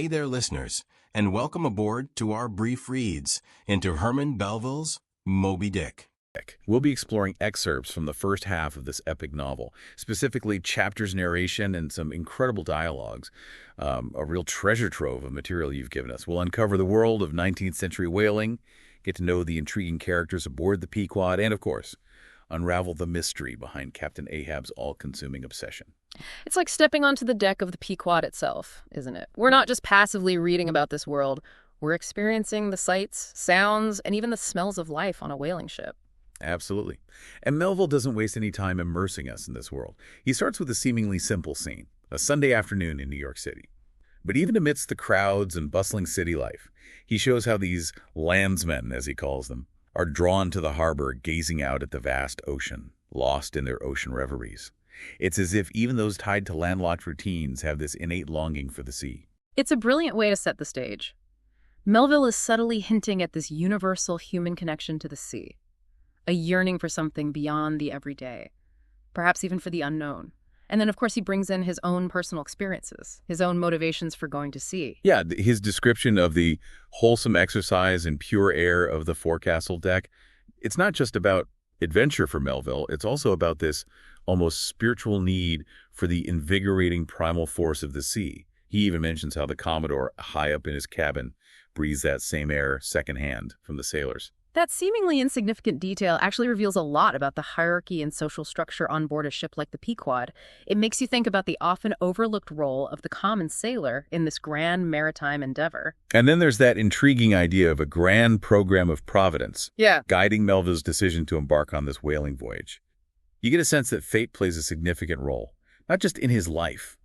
Hey there, listeners, and welcome aboard to our brief reads into Herman Melville's Moby Dick. We'll be exploring excerpts from the first half of this epic novel, specifically chapters, narration, and some incredible dialogues, a real treasure trove of material you've given us. We'll uncover the world of 19th century whaling, get to know the intriguing characters aboard the Pequod, and, of course, unravel the mystery behind Captain Ahab's all-consuming obsession. It's like stepping onto the deck of the Pequod itself, isn't it? We're not just passively reading about this world. We're experiencing the sights, sounds, and even the smells of life on a whaling ship. Absolutely. And Melville doesn't waste any time immersing us in this world. He starts with a seemingly simple scene, a Sunday afternoon in New York City. But even amidst the crowds and bustling city life, he shows how these landsmen, as he calls them, are drawn to the harbor, gazing out at the vast ocean, lost in their ocean reveries. It's as if even those tied to landlocked routines have this innate longing for the sea. It's a brilliant way to set the stage. Melville is subtly hinting at this universal human connection to the sea, a yearning for something beyond the everyday, perhaps even for the unknown. And then, of course, he brings in his own personal experiences, his own motivations for going to sea. Yeah, his description of the wholesome exercise and pure air of the forecastle deck, it's not just about adventure for Melville, it's also about this almost spiritual need for the invigorating primal force of the sea. He even mentions how the Commodore, high up in his cabin, breathes that same air secondhand from the sailors. That seemingly insignificant detail actually reveals a lot about the hierarchy and social structure on board a ship like the Pequod. It makes you think about the often overlooked role of the common sailor in this grand maritime endeavor. And then there's that intriguing idea of a grand program of providence, guiding Melville's decision to embark on this whaling voyage. You get a sense that fate plays a significant role, not just in his life,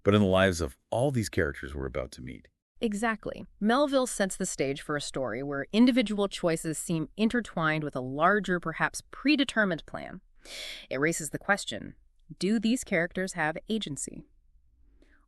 but in the lives of all these characters we're about to meet. Exactly. Melville sets the stage for a story where individual choices seem intertwined with a larger, perhaps predetermined plan. It raises the question, do these characters have agency?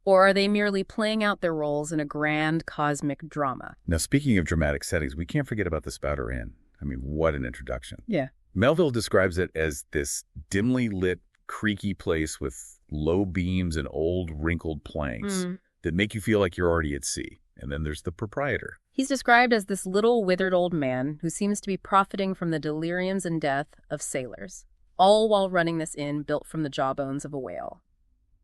Or are they merely playing out their roles in a grand cosmic drama? Now, speaking of dramatic settings, we can't forget about the Spouter Inn. I mean, what an introduction. Yeah. Melville describes it as this dimly lit, creaky place with low beams and old, wrinkled planks that make you feel like you're already at sea. And then there's the proprietor. He's described as this little, withered old man who seems to be profiting from the deliriums and death of sailors, all while running this inn built from the jawbones of a whale.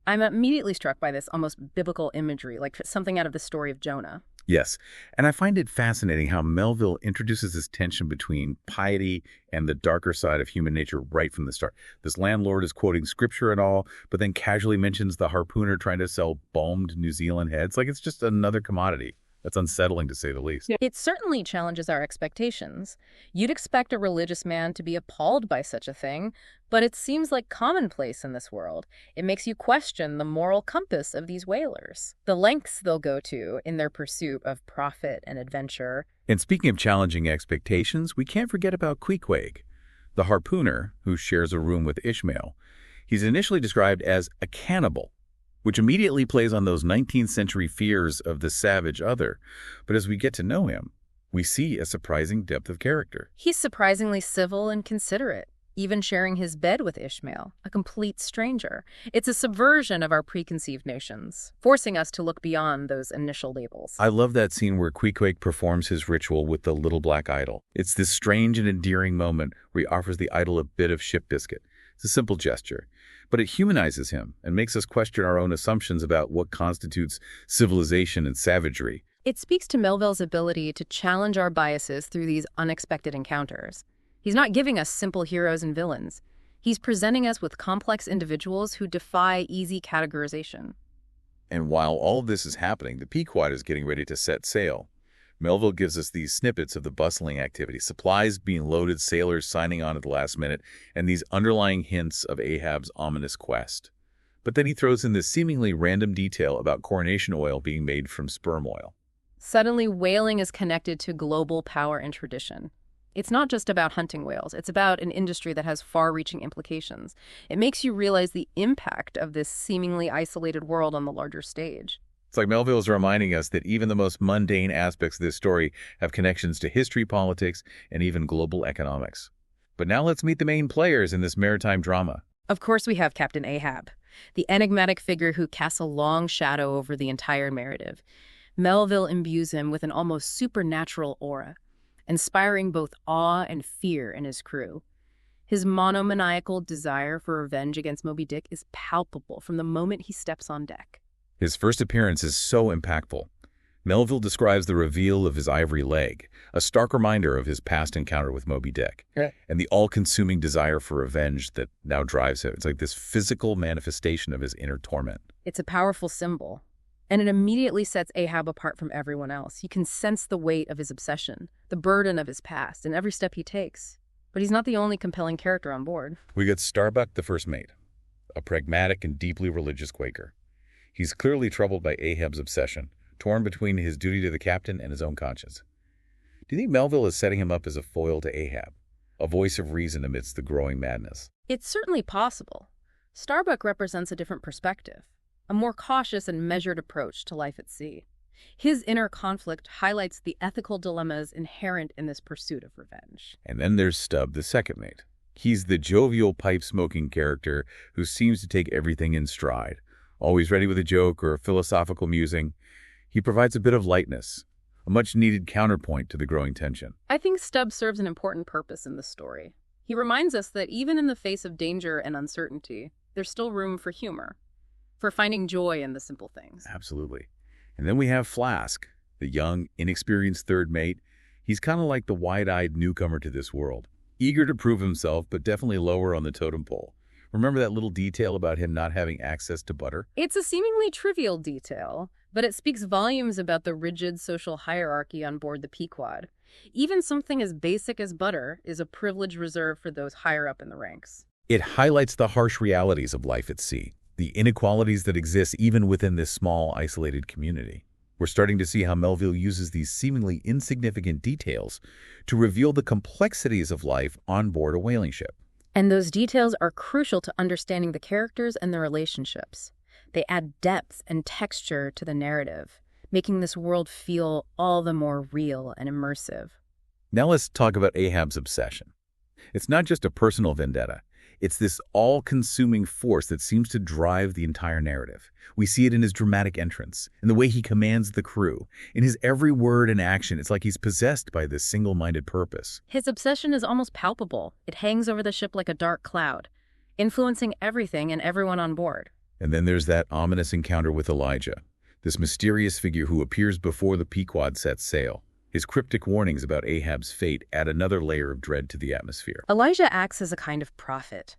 I'm immediately struck by this almost biblical imagery, like something out of the story of Jonah. Yes, and I find it fascinating how Melville introduces this tension between piety and the darker side of human nature right from the start. This landlord is quoting scripture and all, but then casually mentions the harpooner trying to sell balmed New Zealand heads. Like it's just another commodity. That's unsettling, to say the least. It certainly challenges our expectations. You'd expect a religious man to be appalled by such a thing, but it seems like commonplace in this world. It makes you question the moral compass of these whalers, the lengths they'll go to in their pursuit of profit and adventure. And speaking of challenging expectations, we can't forget about Pequod, the harpooner who shares a room with Ishmael. He's initially described as a cannibal, which immediately plays on those 19th century fears of the savage other. But as we get to know him, we see a surprising depth of character. He's surprisingly civil and considerate, even sharing his bed with Ishmael, a complete stranger. It's a subversion of our preconceived notions, forcing us to look beyond those initial labels. I love that scene where Pequod performs his ritual with the little black idol. It's this strange and endearing moment where he offers the idol a bit of ship biscuit. It's a simple gesture, but it humanizes him and makes us question our own assumptions about what constitutes civilization and savagery. It speaks to Melville's ability to challenge our biases through these unexpected encounters. He's not giving us simple heroes and villains. He's presenting us with complex individuals who defy easy categorization. And while all of this is happening, the Pequod is getting ready to set sail. Melville gives us these snippets of the bustling activity, supplies being loaded, sailors signing on at the last minute, and these underlying hints of Ahab's ominous quest. But then he throws in this seemingly random detail about coronation oil being made from sperm oil. Suddenly, whaling is connected to global power and tradition. It's not just about hunting whales. It's about an industry that has far-reaching implications. It makes you realize the impact of this seemingly isolated world on the larger stage. It's like Melville is reminding us that even the most mundane aspects of this story have connections to history, politics, and even global economics. But now let's meet the main players in this maritime drama. Of course we have Captain Ahab, the enigmatic figure who casts a long shadow over the entire narrative. Melville imbues him with an almost supernatural aura, inspiring both awe and fear in his crew. His monomaniacal desire for revenge against Moby Dick is palpable from the moment he steps on deck. His first appearance is so impactful. Melville describes the reveal of his ivory leg, a stark reminder of his past encounter with Moby Dick, and the all-consuming desire for revenge that now drives him. It's like this physical manifestation of his inner torment. It's a powerful symbol, and it immediately sets Ahab apart from everyone else. You can sense the weight of his obsession, the burden of his past, in every step he takes. But he's not the only compelling character on board. We get Starbuck, the first mate, a pragmatic and deeply religious Quaker. He's clearly troubled by Ahab's obsession, torn between his duty to the captain and his own conscience. Do you think Melville is setting him up as a foil to Ahab, a voice of reason amidst the growing madness? It's certainly possible. Starbuck represents a different perspective, a more cautious and measured approach to life at sea. His inner conflict highlights the ethical dilemmas inherent in this pursuit of revenge. And then there's Stubb, the second mate. He's the jovial, pipe-smoking character who seems to take everything in stride, always ready with a joke or a philosophical musing. He provides a bit of lightness, a much-needed counterpoint to the growing tension. I think Stubb serves an important purpose in this story. He reminds us that even in the face of danger and uncertainty, there's still room for humor, for finding joy in the simple things. Absolutely. And then we have Flask, the young, inexperienced third mate. He's kind of like the wide-eyed newcomer to this world, eager to prove himself, but definitely lower on the totem pole. Remember that little detail about him not having access to butter? It's a seemingly trivial detail, but it speaks volumes about the rigid social hierarchy on board the Pequod. Even something as basic as butter is a privilege reserved for those higher up in the ranks. It highlights the harsh realities of life at sea, the inequalities that exist even within this small, isolated community. We're starting to see how Melville uses these seemingly insignificant details to reveal the complexities of life on board a whaling ship. And those details are crucial to understanding the characters and their relationships. They add depth and texture to the narrative, making this world feel all the more real and immersive. Now let's talk about Ahab's obsession. It's not just a personal vendetta. It's this all-consuming force that seems to drive the entire narrative. We see it in his dramatic entrance, in the way he commands the crew, in his every word and action. It's like he's possessed by this single-minded purpose. His obsession is almost palpable. It hangs over the ship like a dark cloud, influencing everything and everyone on board. And then there's that ominous encounter with Elijah, this mysterious figure who appears before the Pequod sets sail. His cryptic warnings about Ahab's fate add another layer of dread to the atmosphere. Elijah acts as a kind of prophet,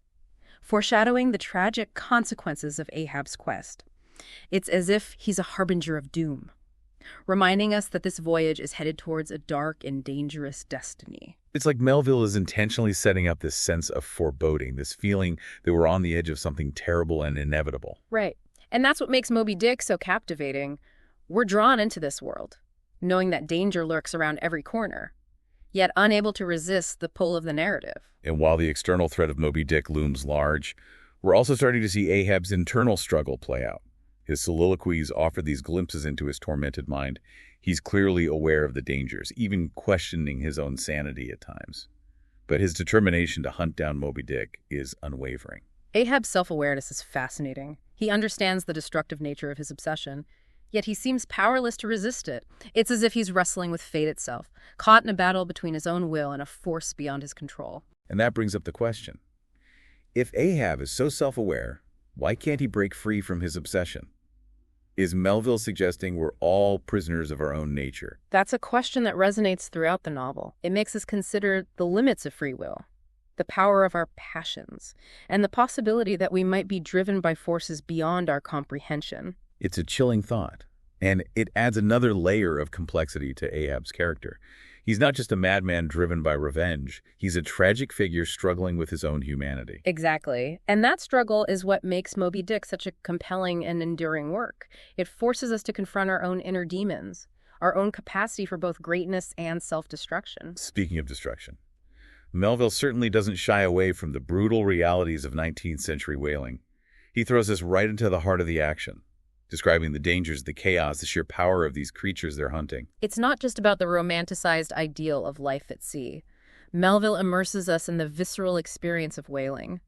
foreshadowing the tragic consequences of Ahab's quest. It's as if he's a harbinger of doom, reminding us that this voyage is headed towards a dark and dangerous destiny. It's like Melville is intentionally setting up this sense of foreboding, this feeling that we're on the edge of something terrible and inevitable. Right. And that's what makes Moby Dick so captivating. We're drawn into this world, knowing that danger lurks around every corner, yet unable to resist the pull of the narrative. And while the external threat of Moby Dick looms large, we're also starting to see Ahab's internal struggle play out. His soliloquies offer these glimpses into his tormented mind. He's clearly aware of the dangers, even questioning his own sanity at times. But his determination to hunt down Moby Dick is unwavering. Ahab's self-awareness is fascinating. He understands the destructive nature of his obsession, yet he seems powerless to resist it. It's as if he's wrestling with fate itself, caught in a battle between his own will and a force beyond his control. And that brings up the question. If Ahab is so self-aware, why can't he break free from his obsession? Is Melville suggesting we're all prisoners of our own nature? That's a question that resonates throughout the novel. It makes us consider the limits of free will, the power of our passions, and the possibility that we might be driven by forces beyond our comprehension. It's a chilling thought, and it adds another layer of complexity to Ahab's character. He's not just a madman driven by revenge. He's a tragic figure struggling with his own humanity. Exactly. And that struggle is what makes Moby Dick such a compelling and enduring work. It forces us to confront our own inner demons, our own capacity for both greatness and self-destruction. Speaking of destruction, Melville certainly doesn't shy away from the brutal realities of 19th century whaling. He throws us right into the heart of the action, describing the dangers, the chaos, the sheer power of these creatures they're hunting. It's not just about the romanticized ideal of life at sea. Melville immerses us in the visceral experience of whaling,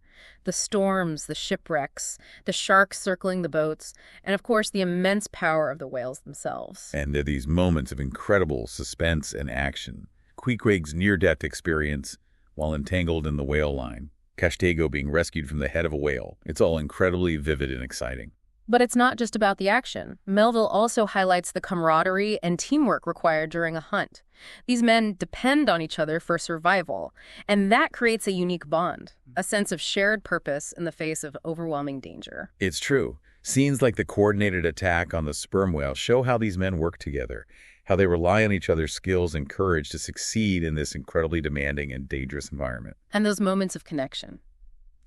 The storms, the shipwrecks, the sharks circling the boats, and of course the immense power of the whales themselves. And there are these moments of incredible suspense and action. Queequeg's near-death experience while entangled in the whale line. Cashtego being rescued from the head of a whale. It's all incredibly vivid and exciting. But it's not just about the action. Melville also highlights the camaraderie and teamwork required during a hunt. These men depend on each other for survival, and that creates a unique bond, a sense of shared purpose in the face of overwhelming danger. It's true. Scenes like the coordinated attack on the sperm whale show how these men work together, how they rely on each other's skills and courage to succeed in this incredibly demanding and dangerous environment. And those moments of connection,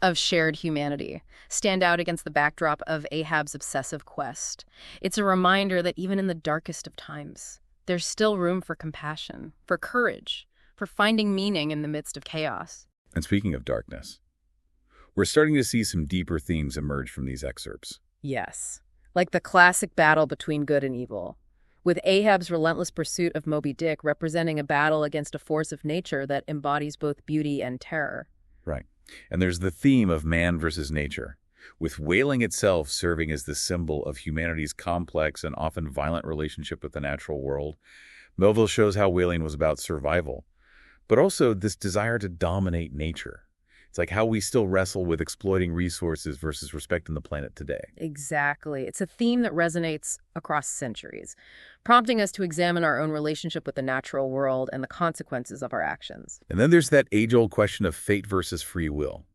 of shared humanity, stand out against the backdrop of Ahab's obsessive quest. It's a reminder that even in the darkest of times, there's still room for compassion, for courage, for finding meaning in the midst of chaos. And speaking of darkness, we're starting to see some deeper themes emerge from these excerpts. Yes, like the classic battle between good and evil, with Ahab's relentless pursuit of Moby Dick representing a battle against a force of nature that embodies both beauty and terror. Right. And there's the theme of man versus nature, with whaling itself serving as the symbol of humanity's complex and often violent relationship with the natural world. Melville shows how whaling was about survival, but also this desire to dominate nature. It's like how we still wrestle with exploiting resources versus respecting the planet today. Exactly. It's a theme that resonates across centuries, prompting us to examine our own relationship with the natural world and the consequences of our actions. And then there's that age-old question of fate versus free will.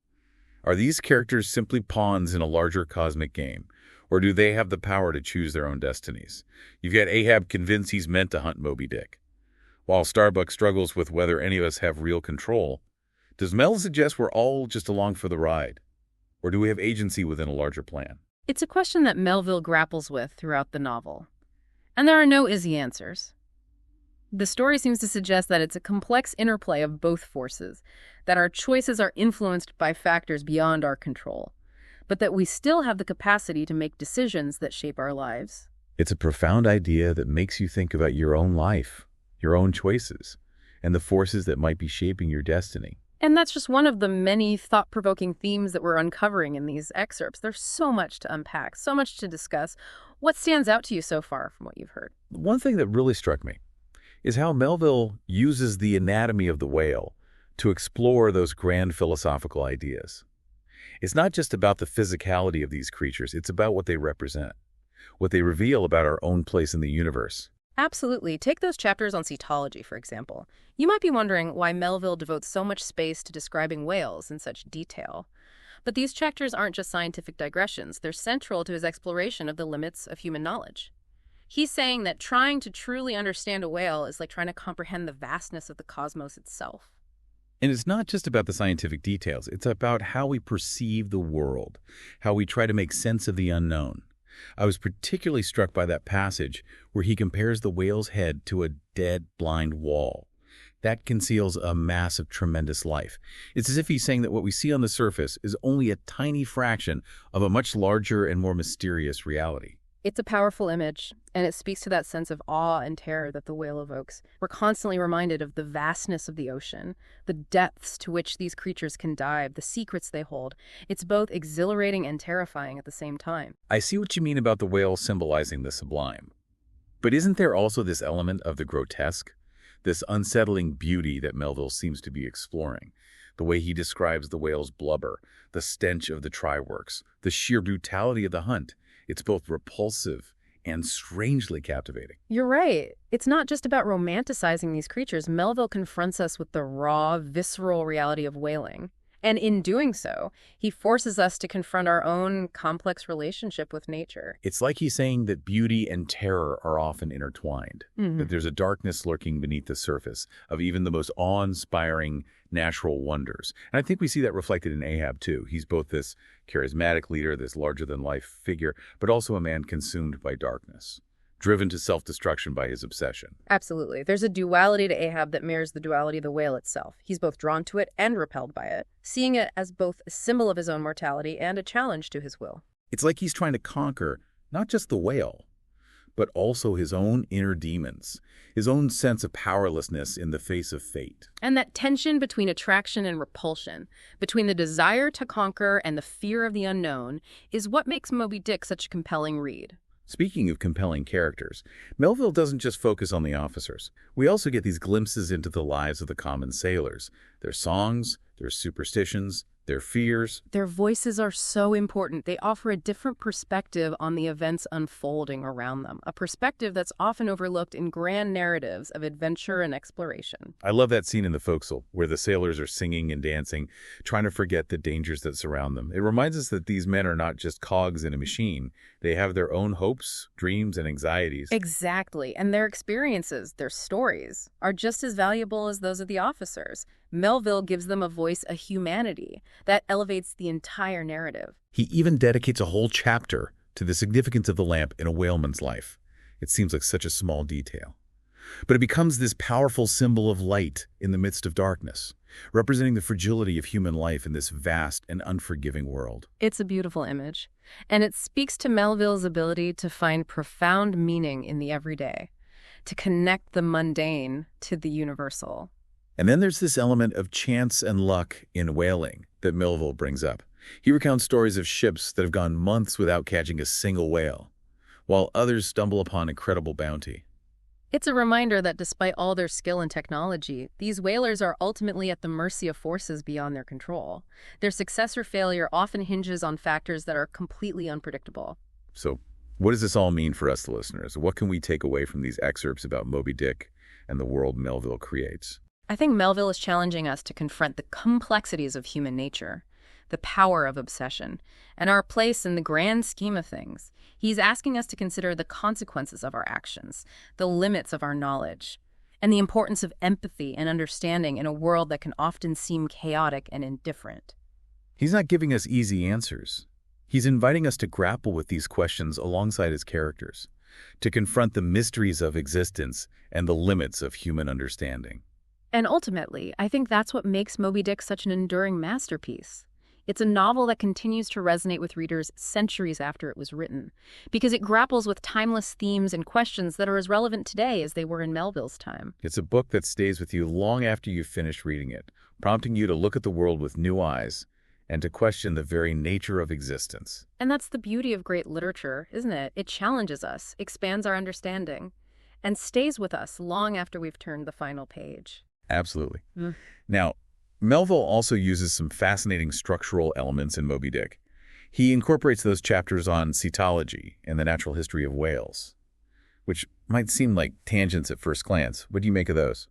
Are these characters simply pawns in a larger cosmic game, or do they have the power to choose their own destinies? You've got Ahab convinced he's meant to hunt Moby Dick, while Starbuck struggles with whether any of us have real control. Does Mel suggest we're all just along for the ride? Or do we have agency within a larger plan? It's a question that Melville grapples with throughout the novel. And there are no easy answers. The story seems to suggest that it's a complex interplay of both forces, that our choices are influenced by factors beyond our control, but that we still have the capacity to make decisions that shape our lives. It's a profound idea that makes you think about your own life, your own choices, and the forces that might be shaping your destiny. And that's just one of the many thought-provoking themes that we're uncovering in these excerpts. There's so much to unpack, so much to discuss. What stands out to you so far from what you've heard? One thing that really struck me is how Melville uses the anatomy of the whale to explore those grand philosophical ideas. It's not just about the physicality of these creatures, it's about what they represent, what they reveal about our own place in the universe. Absolutely. Take those chapters on cetology, for example. You might be wondering why Melville devotes so much space to describing whales in such detail. But these chapters aren't just scientific digressions. They're central to his exploration of the limits of human knowledge. He's saying that trying to truly understand a whale is like trying to comprehend the vastness of the cosmos itself. And it's not just about the scientific details. It's about how we perceive the world, how we try to make sense of the unknown. I was particularly struck by that passage where he compares the whale's head to a dead, blind wall. That conceals a mass of tremendous life. It's as if he's saying that what we see on the surface is only a tiny fraction of a much larger and more mysterious reality. It's a powerful image, and it speaks to that sense of awe and terror that the whale evokes. We're constantly reminded of the vastness of the ocean, the depths to which these creatures can dive, the secrets they hold. It's both exhilarating and terrifying at the same time. I see what you mean about the whale symbolizing the sublime. But isn't there also this element of the grotesque? This unsettling beauty that Melville seems to be exploring? The way he describes the whale's blubber, the stench of the try-works, the sheer brutality of the hunt. It's both repulsive and strangely captivating. You're right. It's not just about romanticizing these creatures. Melville confronts us with the raw, visceral reality of whaling. And in doing so, he forces us to confront our own complex relationship with nature. It's like he's saying that beauty and terror are often intertwined, that there's a darkness lurking beneath the surface of even the most awe-inspiring natural wonders. And I think we see that reflected in Ahab, too. He's both this charismatic leader, this larger-than-life figure, but also a man consumed by darkness, driven to self-destruction by his obsession. Absolutely. There's a duality to Ahab that mirrors the duality of the whale itself. He's both drawn to it and repelled by it, seeing it as both a symbol of his own mortality and a challenge to his will. It's like he's trying to conquer not just the whale, but also his own inner demons, his own sense of powerlessness in the face of fate. And that tension between attraction and repulsion, between the desire to conquer and the fear of the unknown, is what makes Moby Dick such a compelling read. Speaking of compelling characters, Melville doesn't just focus on the officers. We also get these glimpses into the lives of the common sailors, their songs, their superstitions, their fears. Their voices are so important. They offer a different perspective on the events unfolding around them, a perspective that's often overlooked in grand narratives of adventure and exploration. I love that scene in the forecastle where the sailors are singing and dancing, trying to forget the dangers that surround them. It reminds us that these men are not just cogs in a machine. They have their own hopes, dreams, and anxieties. Exactly. And their experiences, their stories, are just as valuable as those of the officers. Melville gives them a voice, a humanity, that elevates the entire narrative. He even dedicates a whole chapter to the significance of the lamp in a whaleman's life. It seems like such a small detail. But it becomes this powerful symbol of light in the midst of darkness, representing the fragility of human life in this vast and unforgiving world. It's a beautiful image, and it speaks to Melville's ability to find profound meaning in the everyday, to connect the mundane to the universal. And then there's this element of chance and luck in whaling that Melville brings up. He recounts stories of ships that have gone months without catching a single whale, while others stumble upon incredible bounty. It's a reminder that despite all their skill and technology, these whalers are ultimately at the mercy of forces beyond their control. Their success or failure often hinges on factors that are completely unpredictable. So, what does this all mean for us, the listeners? What can we take away from these excerpts about Moby Dick and the world Melville creates? I think Melville is challenging us to confront the complexities of human nature, the power of obsession, and our place in the grand scheme of things. He's asking us to consider the consequences of our actions, the limits of our knowledge, and the importance of empathy and understanding in a world that can often seem chaotic and indifferent. He's not giving us easy answers. He's inviting us to grapple with these questions alongside his characters, to confront the mysteries of existence and the limits of human understanding. And ultimately, I think that's what makes Moby Dick such an enduring masterpiece. It's a novel that continues to resonate with readers centuries after it was written, because it grapples with timeless themes and questions that are as relevant today as they were in Melville's time. It's a book that stays with you long after you've finished reading it, prompting you to look at the world with new eyes and to question the very nature of existence. And that's the beauty of great literature, isn't it? It challenges us, expands our understanding, and stays with us long after we've turned the final page. Absolutely. Now, Melville also uses some fascinating structural elements in Moby Dick. He incorporates those chapters on cetology and the natural history of whales, which might seem like tangents at first glance. What do you make of those?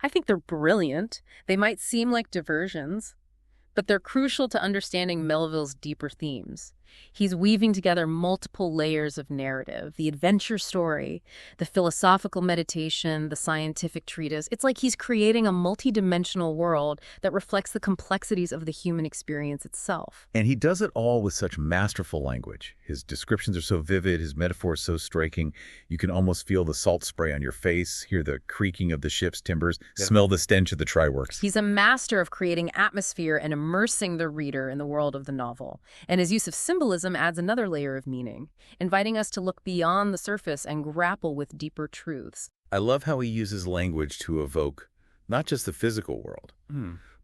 I think they're brilliant. They might seem like diversions, but they're crucial to understanding Melville's deeper themes. He's weaving together multiple layers of narrative, the adventure story, the philosophical meditation, the scientific treatise. It's like he's creating a multidimensional world that reflects the complexities of the human experience itself. And he does it all with such masterful language. His descriptions are so vivid, his metaphors so striking. You can almost feel the salt spray on your face, hear the creaking of the ship's timbers, smell the stench of the try-works. He's a master of creating atmosphere and immersing the reader in the world of the novel. And his use of symbolism adds another layer of meaning, inviting us to look beyond the surface and grapple with deeper truths. I love how he uses language to evoke not just the physical world,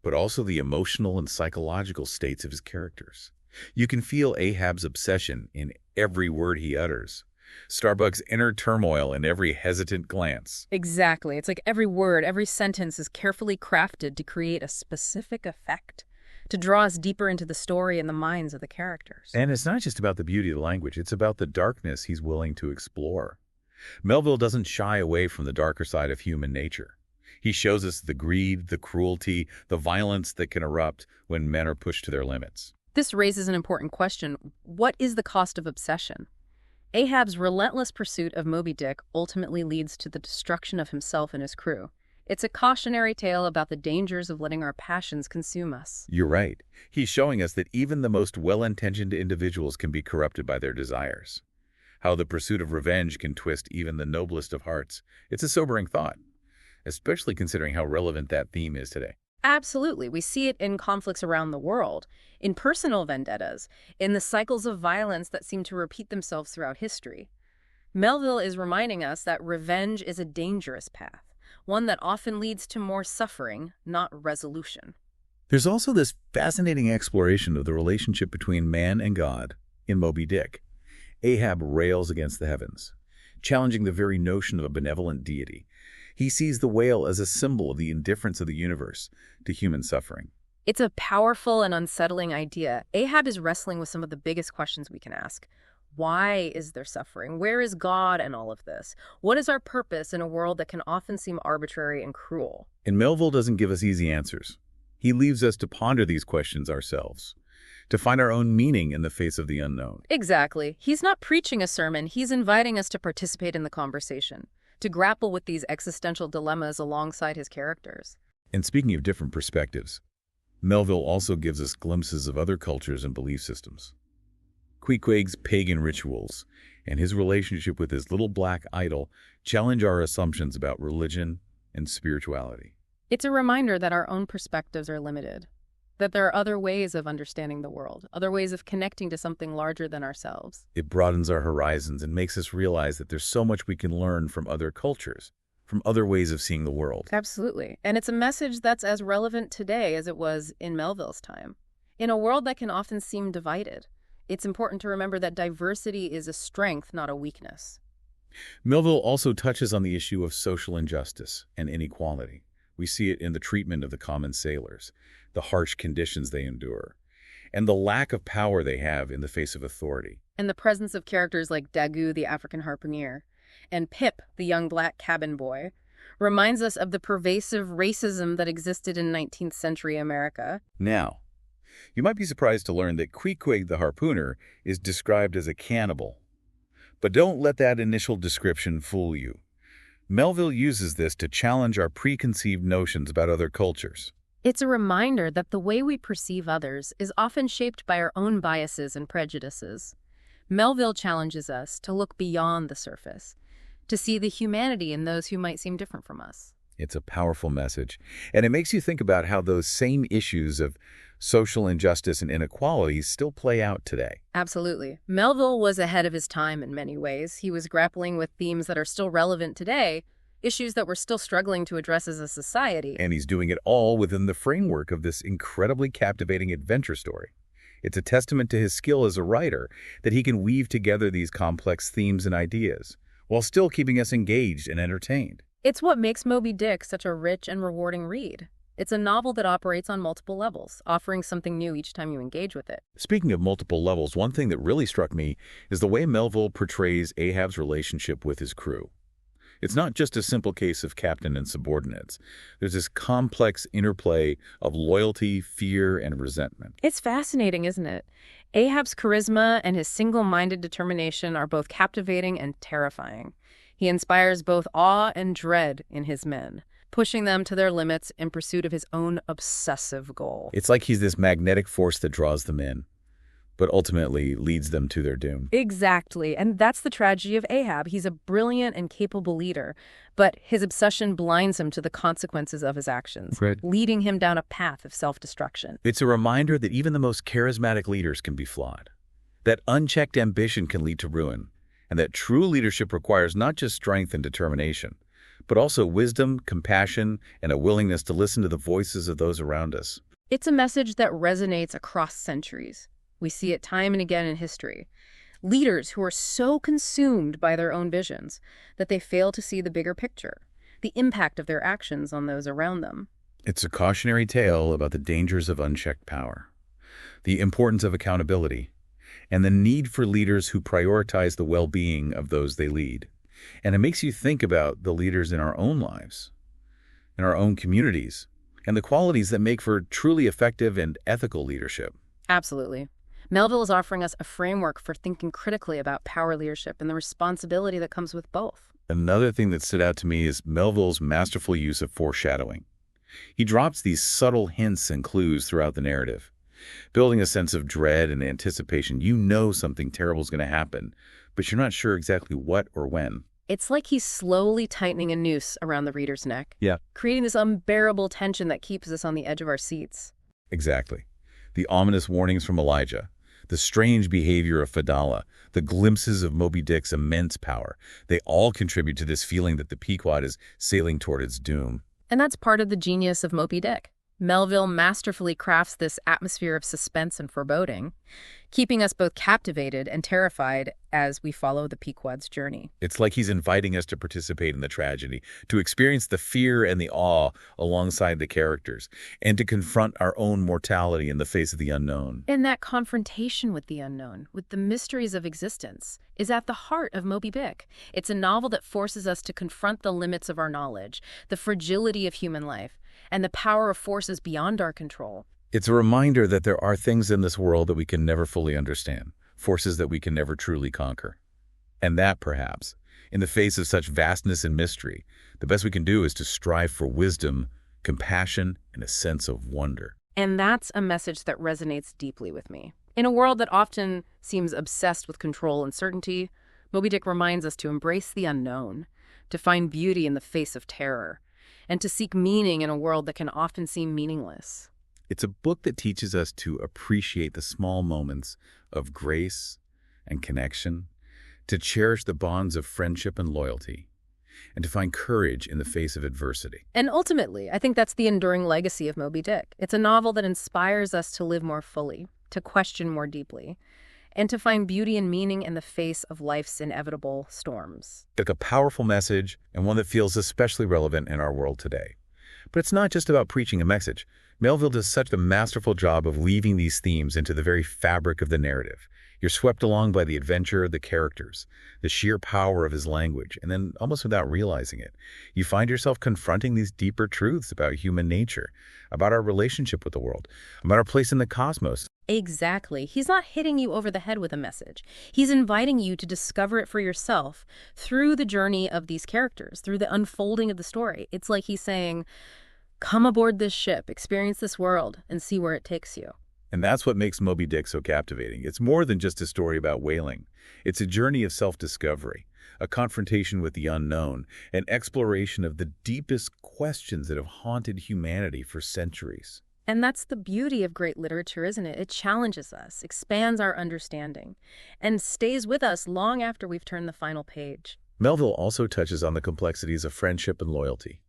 but also the emotional and psychological states of his characters. You can feel Ahab's obsession in every word he utters, Starbuck's inner turmoil in every hesitant glance. Exactly. It's like every word, every sentence is carefully crafted to create a specific effect, to draw us deeper into the story and the minds of the characters. And it's not just about the beauty of the language, it's about the darkness he's willing to explore. Melville doesn't shy away from the darker side of human nature. He shows us the greed, the cruelty, the violence that can erupt when men are pushed to their limits. This raises an important question. What is the cost of obsession? Ahab's relentless pursuit of Moby Dick ultimately leads to the destruction of himself and his crew. It's a cautionary tale about the dangers of letting our passions consume us. You're right. He's showing us that even the most well-intentioned individuals can be corrupted by their desires. How the pursuit of revenge can twist even the noblest of hearts. It's a sobering thought, especially considering how relevant that theme is today. Absolutely. We see it in conflicts around the world, in personal vendettas, in the cycles of violence that seem to repeat themselves throughout history. Melville is reminding us that revenge is a dangerous path, one that often leads to more suffering, not resolution. There's also this fascinating exploration of the relationship between man and God in Moby Dick. Ahab rails against the heavens, challenging the very notion of a benevolent deity. He sees the whale as a symbol of the indifference of the universe to human suffering. It's a powerful and unsettling idea. Ahab is wrestling with some of the biggest questions we can ask. Why is there suffering? Where is God in all of this? What is our purpose in a world that can often seem arbitrary and cruel? And Melville doesn't give us easy answers. He leaves us to ponder these questions ourselves, to find our own meaning in the face of the unknown. Exactly. He's not preaching a sermon. He's inviting us to participate in the conversation, to grapple with these existential dilemmas alongside his characters. And speaking of different perspectives, Melville also gives us glimpses of other cultures and belief systems. Queequeg's pagan rituals and his relationship with his little black idol challenge our assumptions about religion and spirituality. It's a reminder that our own perspectives are limited, that there are other ways of understanding the world, other ways of connecting to something larger than ourselves. It broadens our horizons and makes us realize that there's so much we can learn from other cultures, from other ways of seeing the world. Absolutely. And it's a message that's as relevant today as it was in Melville's time. In a world that can often seem divided, it's important to remember that diversity is a strength, not a weakness. Melville also touches on the issue of social injustice and inequality. We see it in the treatment of the common sailors, the harsh conditions they endure, and the lack of power they have in the face of authority. And the presence of characters like Daggoo, the African harpooner, and Pip, the young black cabin boy, reminds us of the pervasive racism that existed in 19th century America. Now, you might be surprised to learn that Queequeg the harpooner is described as a cannibal. But don't let that initial description fool you. Melville uses this to challenge our preconceived notions about other cultures. It's a reminder that the way we perceive others is often shaped by our own biases and prejudices. Melville challenges us to look beyond the surface, to see the humanity in those who might seem different from us. It's a powerful message, and it makes you think about how those same issues of social injustice and inequality still play out today. Absolutely. Melville was ahead of his time in many ways. He was grappling with themes that are still relevant today, issues that we're still struggling to address as a society. And he's doing it all within the framework of this incredibly captivating adventure story. It's a testament to his skill as a writer that he can weave together these complex themes and ideas while still keeping us engaged and entertained. It's what makes Moby Dick such a rich and rewarding read. It's a novel that operates on multiple levels, offering something new each time you engage with it. Speaking of multiple levels, one thing that really struck me is the way Melville portrays Ahab's relationship with his crew. It's not just a simple case of captain and subordinates. There's this complex interplay of loyalty, fear, and resentment. It's fascinating, isn't it? Ahab's charisma and his single-minded determination are both captivating and terrifying. He inspires both awe and dread in his men, pushing them to their limits in pursuit of his own obsessive goal. It's like he's this magnetic force that draws them in, but ultimately leads them to their doom. Exactly, and that's the tragedy of Ahab. He's a brilliant and capable leader, but his obsession blinds him to the consequences of his actions, Right. leading him down a path of self-destruction. It's a reminder that even the most charismatic leaders can be flawed, that unchecked ambition can lead to ruin, and that true leadership requires not just strength and determination, but also wisdom, compassion, and a willingness to listen to the voices of those around us. It's a message that resonates across centuries. We see it time and again in history. Leaders who are so consumed by their own visions that they fail to see the bigger picture, the impact of their actions on those around them. It's a cautionary tale about the dangers of unchecked power, the importance of accountability, and the need for leaders who prioritize the well-being of those they lead. And it makes you think about the leaders in our own lives, in our own communities, and the qualities that make for truly effective and ethical leadership. Absolutely. Melville is offering us a framework for thinking critically about power leadership and the responsibility that comes with both. Another thing that stood out to me is Melville's masterful use of foreshadowing. He drops these subtle hints and clues throughout the narrative, building a sense of dread and anticipation. You know something terrible is going to happen, but you're not sure exactly what or when. It's like he's slowly tightening a noose around the reader's neck, Yeah, creating this unbearable tension that keeps us on the edge of our seats. exactly. The ominous warnings from Elijah, the strange behavior of Fadala, the glimpses of Moby Dick's immense power, they all contribute to this feeling that the Pequod is sailing toward its doom. And that's part of the genius of Moby Dick. Melville masterfully crafts this atmosphere of suspense and foreboding, keeping us both captivated and terrified as we follow the Pequod's journey. It's like he's inviting us to participate in the tragedy, to experience the fear and the awe alongside the characters, and to confront our own mortality in the face of the unknown. And that confrontation with the unknown, with the mysteries of existence, is at the heart of Moby Dick. It's a novel that forces us to confront the limits of our knowledge, the fragility of human life, and the power of forces beyond our control. It's a reminder that there are things in this world that we can never fully understand, forces that we can never truly conquer. And that, perhaps, in the face of such vastness and mystery, the best we can do is to strive for wisdom, compassion, and a sense of wonder. And that's a message that resonates deeply with me. In a world that often seems obsessed with control and certainty, Moby Dick reminds us to embrace the unknown, to find beauty in the face of terror, and to seek meaning in a world that can often seem meaningless. It's a book that teaches us to appreciate the small moments of grace and connection, to cherish the bonds of friendship and loyalty, and to find courage in the face of adversity. And ultimately, I think that's the enduring legacy of Moby Dick. It's a novel that inspires us to live more fully, to question more deeply, and to find beauty and meaning in the face of life's inevitable storms. It's a powerful message, and one that feels especially relevant in our world today. But it's not just about preaching a message. Melville does such a masterful job of weaving these themes into the very fabric of the narrative. You're swept along by the adventure of the characters, the sheer power of his language, and then, almost without realizing it, you find yourself confronting these deeper truths about human nature, about our relationship with the world, about our place in the cosmos. Exactly. He's not hitting you over the head with a message. He's inviting you to discover it for yourself through the journey of these characters, through the unfolding of the story. It's like he's saying, come aboard this ship, experience this world, and see where it takes you. And that's what makes Moby Dick so captivating. It's more than just a story about whaling. It's a journey of self-discovery, a confrontation with the unknown, an exploration of the deepest questions that have haunted humanity for centuries. And that's the beauty of great literature, isn't it? It challenges us, expands our understanding, and stays with us long after we've turned the final page. Melville also touches on the complexities of friendship and loyalty.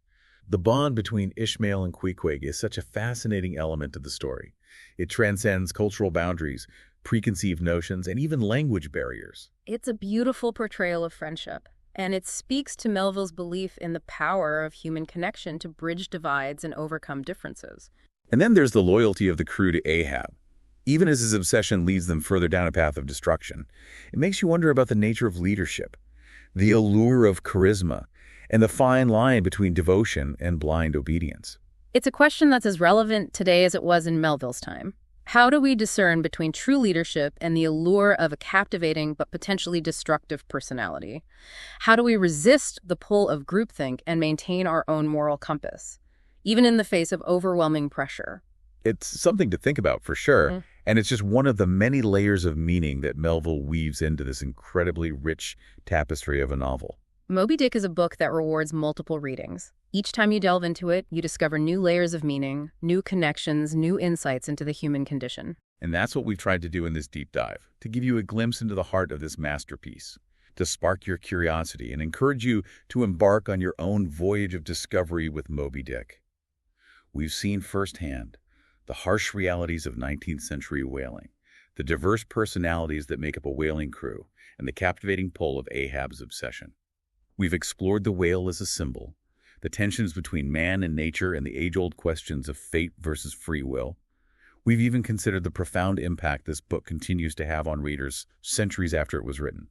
The bond between Ishmael and Pequod is such a fascinating element of the story. It transcends cultural boundaries, preconceived notions, and even language barriers. It's a beautiful portrayal of friendship, and it speaks to Melville's belief in the power of human connection to bridge divides and overcome differences. And then there's the loyalty of the crew to Ahab. Even as his obsession leads them further down a path of destruction, it makes you wonder about the nature of leadership, the allure of charisma, and the fine line between devotion and blind obedience. It's a question that's as relevant today as it was in Melville's time. How do we discern between true leadership and the allure of a captivating but potentially destructive personality? How do we resist the pull of groupthink and maintain our own moral compass, even in the face of overwhelming pressure? It's something to think about for sure, and it's just one of the many layers of meaning that Melville weaves into this incredibly rich tapestry of a novel. Moby Dick is a book that rewards multiple readings. Each time you delve into it, you discover new layers of meaning, new connections, new insights into the human condition. And that's what we've tried to do in this deep dive, to give you a glimpse into the heart of this masterpiece, to spark your curiosity and encourage you to embark on your own voyage of discovery with Moby Dick. We've seen firsthand the harsh realities of 19th century whaling, the diverse personalities that make up a whaling crew, and the captivating pull of Ahab's obsession. We've explored the whale as a symbol, the tensions between man and nature, and the age-old questions of fate versus free will. We've even considered the profound impact this book continues to have on readers centuries after it was written.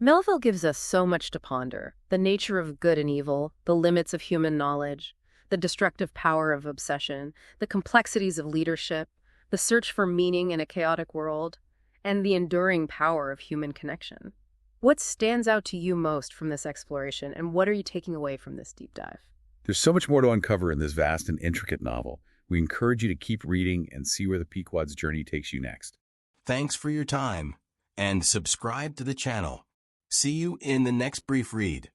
Melville gives us so much to ponder: the nature of good and evil, the limits of human knowledge, the destructive power of obsession, the complexities of leadership, the search for meaning in a chaotic world, and the enduring power of human connection. What stands out to you most from this exploration, and what are you taking away from this deep dive? There's so much more to uncover in this vast and intricate novel. We encourage you to keep reading and see where the Pequod's journey takes you next. Thanks for your time, and subscribe to the channel. See you in the next brief read.